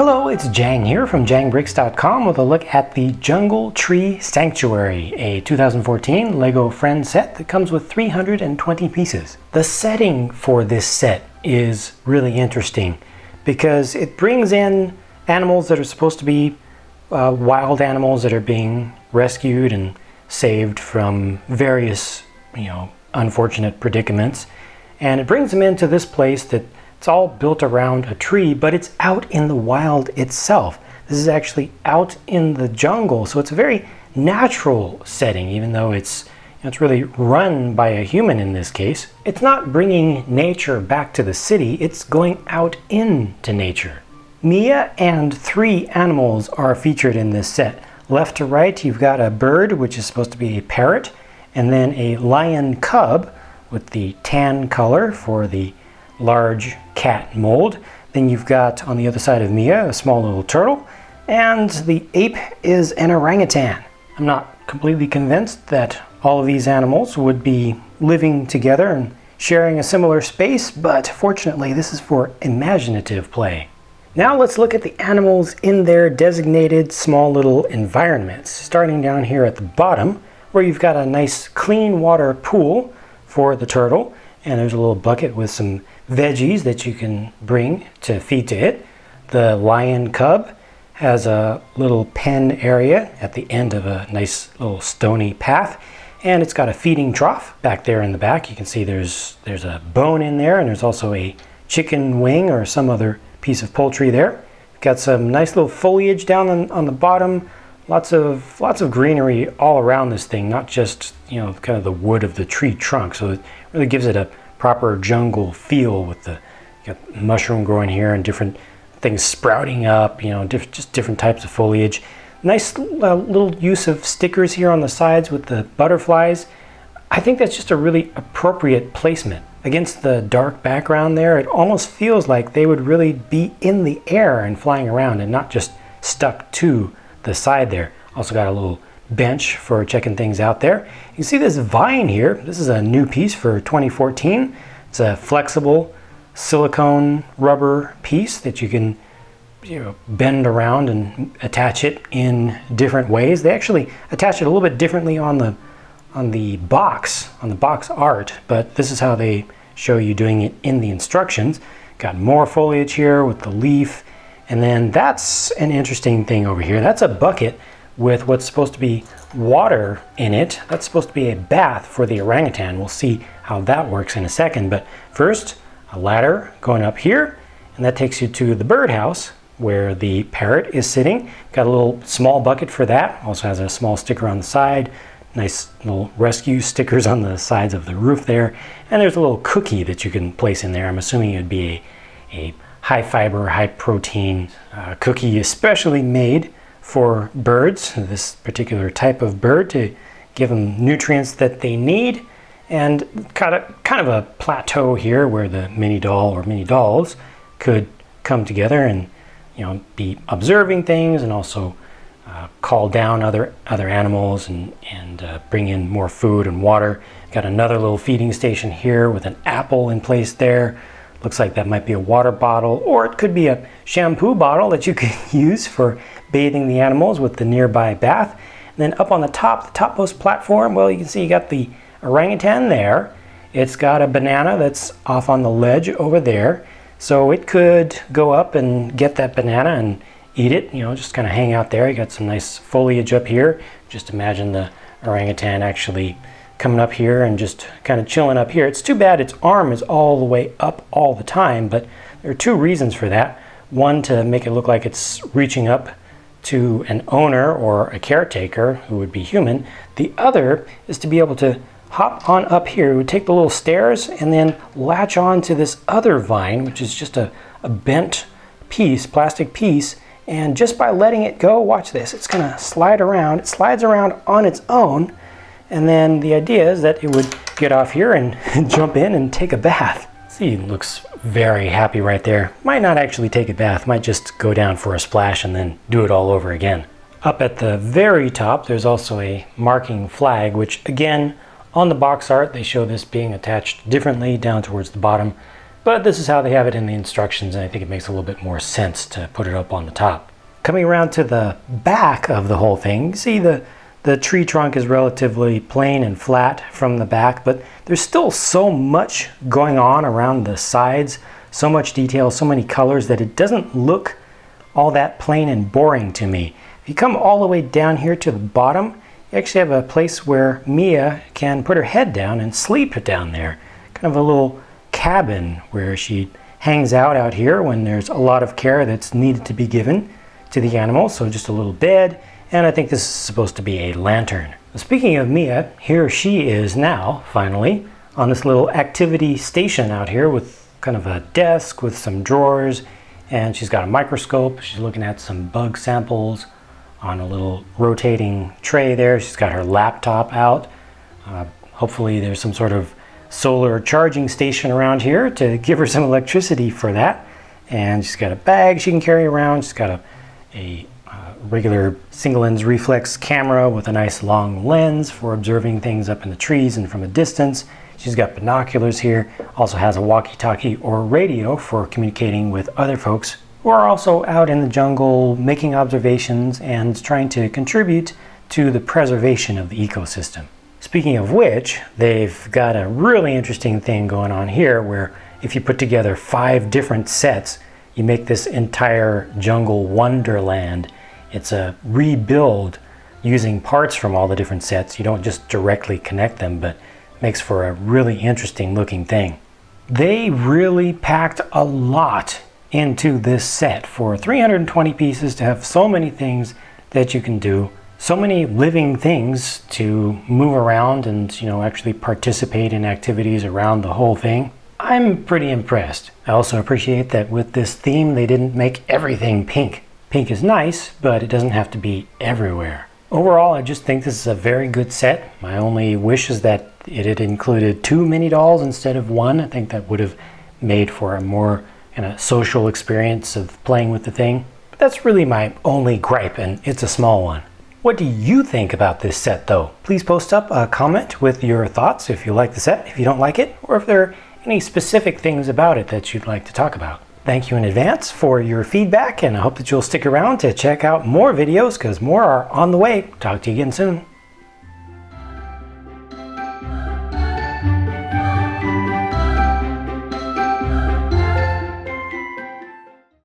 Hello, it's Jang here from jangbricks.com with a look at the Jungle Tree Sanctuary, a 2014 LEGO Friends set that comes with 320 pieces. The setting for this set is really interesting because it brings in animals that are supposed to be wild animals that are being rescued and saved from various, unfortunate predicaments. And it brings them into this place that it's all built around a tree, but it's out in the wild itself. This is actually out in the jungle, so it's a very natural setting, even though it's really run by a human in this case. It's not bringing nature back to the city, it's going out into nature. Mia and 3 animals are featured in this set. Left to right, you've got a bird, which is supposed to be a parrot, and then a lion cub with the tan color for the large cat mold. Then you've got on the other side of Mia a small little turtle, and the ape is an orangutan. I'm not completely convinced that all of these animals would be living together and sharing a similar space, but fortunately this is for imaginative play. Now let's look at the animals in their designated small little environments, starting down here at the bottom where you've got a nice clean water pool for the turtle, and there's a little bucket with some veggies that you can bring to feed to it. The lion cub has a little pen area at the end of a nice little stony path, and it's got a feeding trough back there in the back. You can see there's a bone in there, and there's also a chicken wing or some other piece of poultry there. Got some nice little foliage down on the bottom. Lots of greenery all around this thing, not just kind of the wood of the tree trunk. So it really gives it a proper jungle feel with the mushroom growing here and different things sprouting up, just different types of foliage. Nice little use of stickers here on the sides with the butterflies. I think that's just a really appropriate placement. Against the dark background there, it almost feels like they would really be in the air and flying around and not just stuck to the side there. Also got a little bench for checking things out there. You can see this vine here. This is a new piece for 2014. It's a flexible silicone rubber piece that you can bend around and attach it in different ways. They actually attach it a little bit differently on the box art, but this is how they show you doing it in the instructions. Got more foliage here with the leaf, and then that's an interesting thing over here. That's a bucket with what's supposed to be water in it. That's supposed to be a bath for the orangutan. We'll see how that works in a second, but first a ladder going up here, and that takes you to the birdhouse where the parrot is sitting. Got a little small bucket for that. Also has a small sticker on the side. Nice little rescue stickers on the sides of the roof there. And there's a little cookie that you can place in there. I'm assuming it would be a high fiber, high protein cookie, especially made for birds, this particular type of bird, to give them nutrients that they need. And kind of a plateau here where the mini doll or mini dolls could come together and be observing things and also call down other animals and bring in more food and water. Got another little feeding station here with an apple in place there. Looks like that might be a water bottle, or it could be a shampoo bottle that you could use for bathing the animals with the nearby bath. And then up on the topmost platform, well, you can see you got the orangutan there. It's got a banana that's off on the ledge over there. So it could go up and get that banana and eat it, just kind of hang out there. You got some nice foliage up here. Just imagine the orangutan actually coming up here and just kind of chilling up here. It's too bad its arm is all the way up all the time, but there are 2 reasons for that. One, to make it look like it's reaching up to an owner or a caretaker who would be human. The other is to be able to hop on up here. It would take the little stairs and then latch on to this other vine, which is just a bent piece, plastic piece, and just by letting it go, watch this, it's gonna slide around. It slides around on its own, and then the idea is that it would get off here and jump in and take a bath. See, it looks very happy right there. Might not actually take a bath, might just go down for a splash and then do it all over again. Up at the very top, there's also a marking flag, which again, on the box art, they show this being attached differently down towards the bottom. but this is how they have it in the instructions, and I think it makes a little bit more sense to put it up on the top. Coming around to the back of the whole thing, you see the tree trunk is relatively plain and flat from the back, but there's still so much going on around the sides, so much detail, so many colors that it doesn't look all that plain and boring to me. If you come all the way down here to the bottom, you actually have a place where Mia can put her head down and sleep down there. Kind of a little cabin where she hangs out here when there's a lot of care that's needed to be given to the animal. So just a little bed, and I think this is supposed to be a lantern. Speaking of Mia, here she is now, finally, on this little activity station out here with kind of a desk with some drawers, and she's got a microscope. She's looking at some bug samples on a little rotating tray there. She's got her laptop out. Hopefully there's some sort of solar charging station around here to give her some electricity for that. And she's got a bag she can carry around. She's got a regular single lens reflex camera with a nice long lens for observing things up in the trees and from a distance. She's got binoculars here, also has a walkie-talkie or radio for communicating with other folks who are also out in the jungle making observations and trying to contribute to the preservation of the ecosystem. Speaking of which, they've got a really interesting thing going on here where if you put together 5 different sets, you make this entire jungle wonderland. It's a rebuild using parts from all the different sets. You don't just directly connect them, but makes for a really interesting looking thing. They really packed a lot into this set for 320 pieces to have so many things that you can do, so many living things to move around and actually participate in activities around the whole thing. I'm pretty impressed. I also appreciate that with this theme they didn't make everything pink. Pink is nice, but it doesn't have to be everywhere. Overall, I just think this is a very good set. My only wish is that it had included 2 mini dolls instead of 1. I think that would have made for a more kind of social experience of playing with the thing. But that's really my only gripe, and it's a small one. What do you think about this set though? Please post up a comment with your thoughts if you like the set, if you don't like it, or if there are any specific things about it that you'd like to talk about. Thank you in advance for your feedback, and I hope that you'll stick around to check out more videos because more are on the way. Talk to you again soon.